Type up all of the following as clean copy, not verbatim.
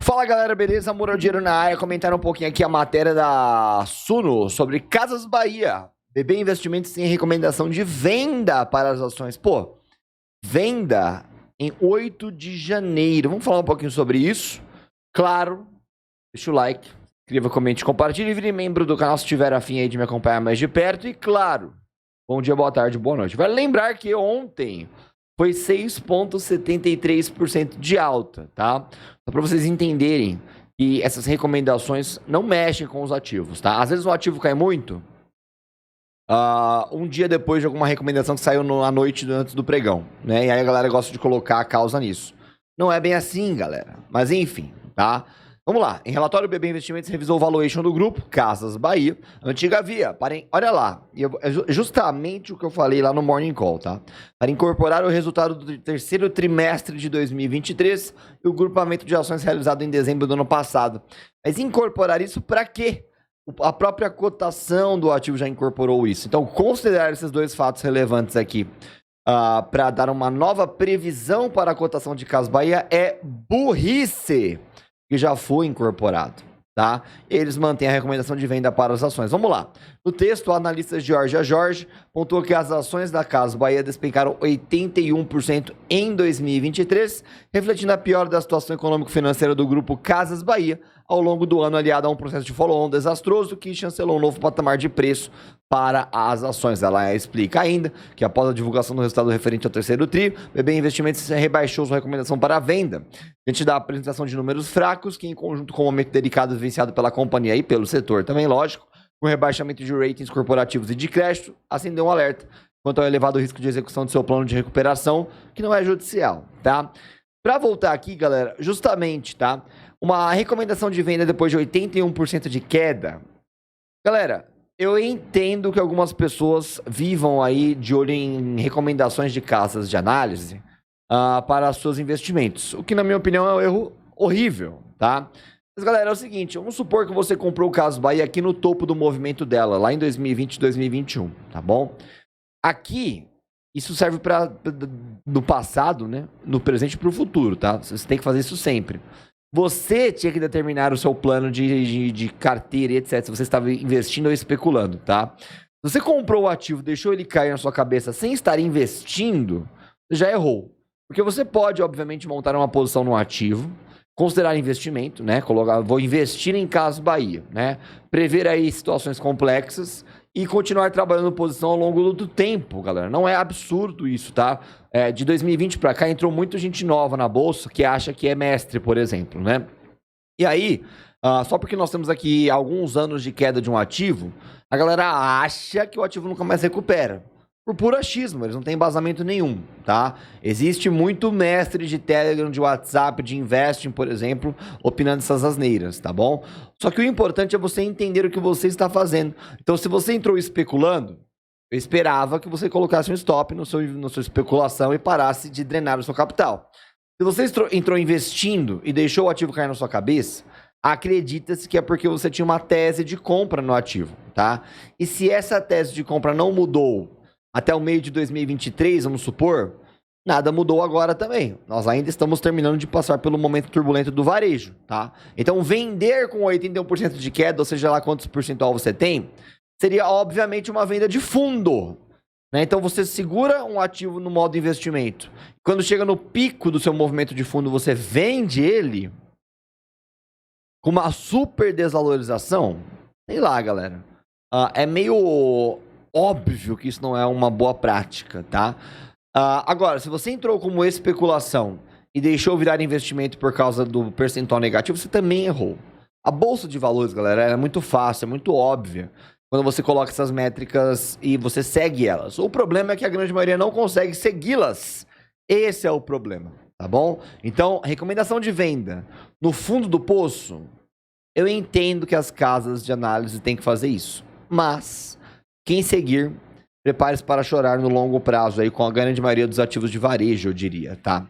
Fala galera, beleza? Moral Dinheiro na área. Comentaram um pouquinho aqui a matéria da Suno sobre Casas Bahia. BB Investimentos tem recomendação de venda para as ações. Pô, venda em 8 de janeiro. Vamos falar um pouquinho sobre isso? Claro, deixa o like, inscreva, comente, compartilhe e vire membro do canal se tiver afim aí de me acompanhar mais de perto. E claro, bom dia, boa tarde, boa noite. Vale lembrar que ontem foi 6,73% de alta, tá? Só para vocês entenderem que essas recomendações não mexem com os ativos, tá? Às vezes o ativo cai muito, um dia depois de alguma recomendação que saiu à noite antes do pregão, né? E aí a galera gosta de colocar a causa nisso. Não é bem assim, galera. Mas enfim, tá? Vamos lá. Em relatório, o BB Investimentos revisou o valuation do grupo, Casas Bahia, antiga Via. Olha lá, é justamente o que eu falei lá no Morning Call, tá? Para incorporar o resultado do terceiro trimestre de 2023 e o grupamento de ações realizado em dezembro do ano passado. Mas incorporar isso para quê? A própria cotação do ativo já incorporou isso. Então, considerar esses dois fatos relevantes aqui para dar uma nova previsão para a cotação de Casas Bahia é burrice, que já foi incorporado, tá? Eles mantêm a recomendação de venda para as ações. Vamos lá. No texto, o analista Jorge pontuou que as ações da Casas Bahia despencaram 81% em 2023, refletindo a piora da situação econômico-financeira do grupo Casas Bahia ao longo do ano, aliado a um processo de follow-on desastroso que chancelou um novo patamar de preço para as ações. Ela explica ainda que após a divulgação do resultado referente ao terceiro tri, BB Investimentos rebaixou sua recomendação para a venda, diante da apresentação de números fracos, que em conjunto com o momento delicado vivenciado pela companhia e pelo setor também, lógico, com o rebaixamento de ratings corporativos e de crédito, acendeu um alerta quanto ao elevado risco de execução do seu plano de recuperação, que não é judicial, tá? Para voltar aqui, galera, justamente, tá? Uma recomendação de venda depois de 81% de queda. Galera, eu entendo que algumas pessoas vivam aí de olho em recomendações de casas de análise para seus investimentos, o que na minha opinião é um erro horrível, tá? Mas galera, é o seguinte, vamos supor que você comprou o Casas Bahia aqui no topo do movimento dela, lá em 2020 e 2021, tá bom? Aqui, isso serve para no passado, né? No presente e para o futuro, tá? Você tem que fazer isso sempre. Você tinha que determinar o seu plano de carteira e etc. Se você estava investindo ou especulando, tá? Se você comprou o ativo, deixou ele cair na sua cabeça sem estar investindo, você já errou. Porque você pode, obviamente, montar uma posição no ativo, considerar investimento, né? Vou investir em Casas Bahia, né? Prever aí situações complexas e continuar trabalhando posição ao longo do tempo, galera. Não é absurdo isso, tá? De 2020 para cá entrou muita gente nova na bolsa que acha que é mestre, por exemplo, né? E aí, só porque nós temos aqui alguns anos de queda de um ativo, a galera acha que o ativo nunca mais recupera. Por puro achismo, eles não têm embasamento nenhum, tá? Existe muito mestre de Telegram, de WhatsApp, de investing, por exemplo, opinando essas asneiras, tá bom? Só que o importante é você entender o que você está fazendo. Então, se você entrou especulando, eu esperava que você colocasse um stop na sua especulação e parasse de drenar o seu capital. Se você entrou investindo e deixou o ativo cair na sua cabeça, acredita-se que é porque você tinha uma tese de compra no ativo, tá? E se essa tese de compra não mudou até o meio de 2023, vamos supor, nada mudou agora também. Nós ainda estamos terminando de passar pelo momento turbulento do varejo, tá? Então, vender com 81% de queda, ou seja lá quantos percentual você tem, seria, obviamente, uma venda de fundo, né? Então, você segura um ativo no modo investimento. Quando chega no pico do seu movimento de fundo, você vende ele com uma super desvalorização. Sei lá, galera. É meio óbvio que isso não é uma boa prática, tá? Agora, se você entrou como especulação e deixou virar investimento por causa do percentual negativo, você também errou. A bolsa de valores, galera, é muito fácil, é muito óbvia quando você coloca essas métricas e você segue elas. O problema é que a grande maioria não consegue segui-las. Esse é o problema, tá bom? Então, recomendação de venda. No fundo do poço, eu entendo que as casas de análise têm que fazer isso, mas quem seguir, prepare-se para chorar no longo prazo aí com a grande maioria dos ativos de varejo, eu diria, tá?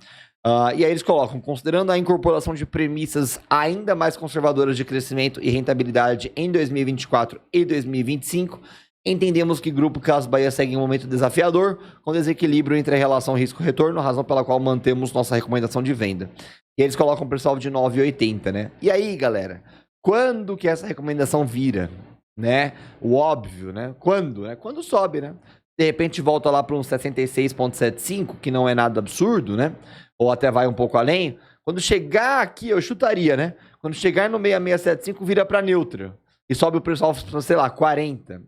E aí eles colocam, considerando a incorporação de premissas ainda mais conservadoras de crescimento e rentabilidade em 2024 e 2025, Entendemos que Grupo Casas Bahia segue em um momento desafiador, com desequilíbrio entre a relação risco-retorno, razão pela qual mantemos nossa recomendação de venda. E eles colocam o preço-alvo de 9,80, né? E aí, galera, quando que essa recomendação vira, né? O óbvio, né? Quando, né? Quando sobe, né? De repente volta lá para um 66,75, que não é nada absurdo, né? Ou até vai um pouco além. Quando chegar aqui, eu chutaria, né? Quando chegar no 6675, vira para neutra. E sobe o preço-alvo para, sei lá, 40.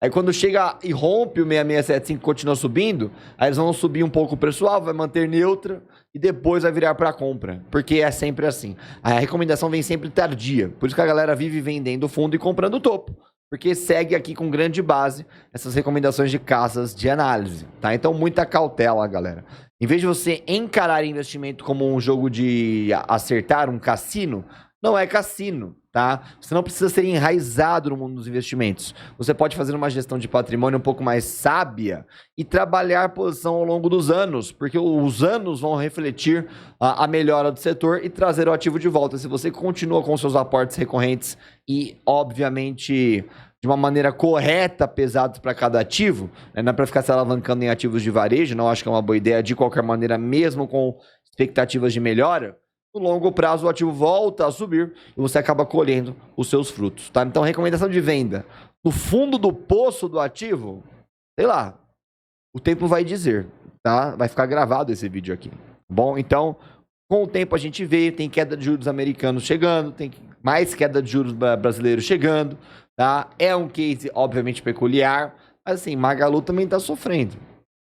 Aí quando chega e rompe o 6675 e continua subindo, aí eles vão subir um pouco o preço-alvo, vai manter neutra e depois vai virar para compra. Porque é sempre assim. A recomendação vem sempre tardia. Por isso que a galera vive vendendo o fundo e comprando o topo. Porque segue aqui com grande base essas recomendações de casas de análise, tá? Então muita cautela, galera. Em vez de você encarar investimento como um jogo de acertar, um cassino, não é cassino, tá? Você não precisa ser enraizado no mundo dos investimentos. Você pode fazer uma gestão de patrimônio um pouco mais sábia e trabalhar a posição ao longo dos anos, porque os anos vão refletir a melhora do setor e trazer o ativo de volta. Se você continua com seus aportes recorrentes e, obviamente, de uma maneira correta, pesados para cada ativo, né? Não é para ficar se alavancando em ativos de varejo, não acho que é uma boa ideia de qualquer maneira, mesmo com expectativas de melhora. No longo prazo, o ativo volta a subir e você acaba colhendo os seus frutos, tá? Então, recomendação de venda. No fundo do poço do ativo, sei lá, o tempo vai dizer, tá? Vai ficar gravado esse vídeo aqui. Bom, então, com o tempo a gente vê, tem queda de juros americanos chegando, tem mais queda de juros brasileiros chegando, tá? É um case, obviamente, peculiar, mas assim, Magalu também tá sofrendo,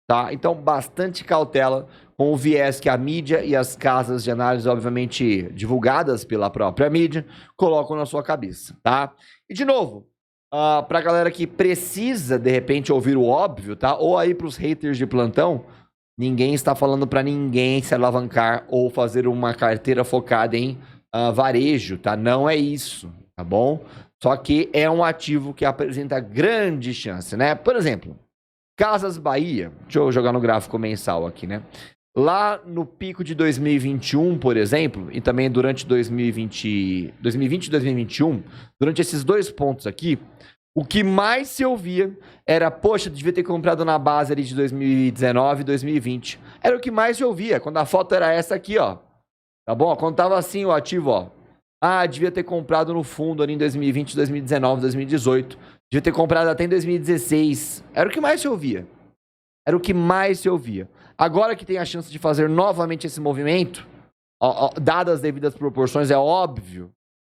tá? Então, bastante cautela com o viés que a mídia e as casas de análise, obviamente, divulgadas pela própria mídia, colocam na sua cabeça, tá? E, de novo, pra galera que precisa, de repente, ouvir o óbvio, tá? Ou aí pros haters de plantão, ninguém está falando para ninguém se alavancar ou fazer uma carteira focada em varejo, tá? Não é isso, tá bom? Só que é um ativo que apresenta grande chance, né? Por exemplo, Casas Bahia, deixa eu jogar no gráfico mensal aqui, né? Lá no pico de 2021, por exemplo, e também durante 2020 e 2021, durante esses dois pontos aqui, o que mais se ouvia era, poxa, devia ter comprado na base ali de 2019 e 2020. Era o que mais se ouvia, quando a foto era essa aqui, ó. Tá bom? Quando tava assim o ativo, ó. Ah, devia ter comprado no fundo ali em 2020, 2019, 2018. Devia ter comprado até em 2016. Era o que mais se ouvia. Era o que mais se ouvia. Agora que tem a chance de fazer novamente esse movimento, dadas as devidas proporções, é óbvio,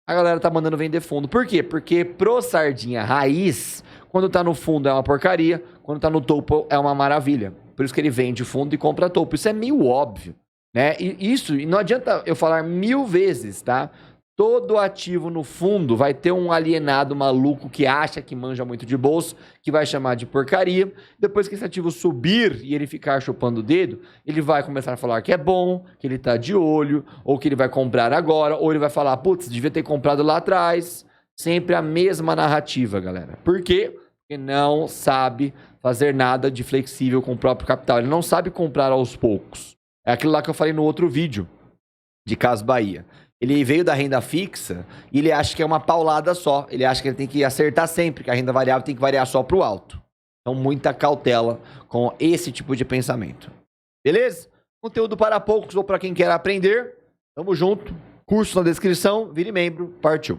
a galera tá mandando vender fundo. Por quê? Porque pro sardinha raiz, quando tá no fundo é uma porcaria, quando tá no topo é uma maravilha. Por isso que ele vende fundo e compra topo. Isso é meio óbvio, né? E não adianta eu falar 1000 vezes, tá? Todo ativo no fundo vai ter um alienado maluco que acha que manja muito de bolsa, que vai chamar de porcaria. Depois que esse ativo subir e ele ficar chupando o dedo, ele vai começar a falar que é bom, que ele tá de olho, ou que ele vai comprar agora, ou ele vai falar, putz, devia ter comprado lá atrás. Sempre a mesma narrativa, galera. Por quê? Porque não sabe fazer nada de flexível com o próprio capital. Ele não sabe comprar aos poucos. É aquilo lá que eu falei no outro vídeo de Casas Bahia. Ele veio da renda fixa e ele acha que é uma paulada só. Ele acha que ele tem que acertar sempre, que a renda variável tem que variar só para o alto. Então, muita cautela com esse tipo de pensamento. Beleza? Conteúdo para poucos ou para quem quer aprender. Tamo junto. Curso na descrição. Vire membro. Partiu.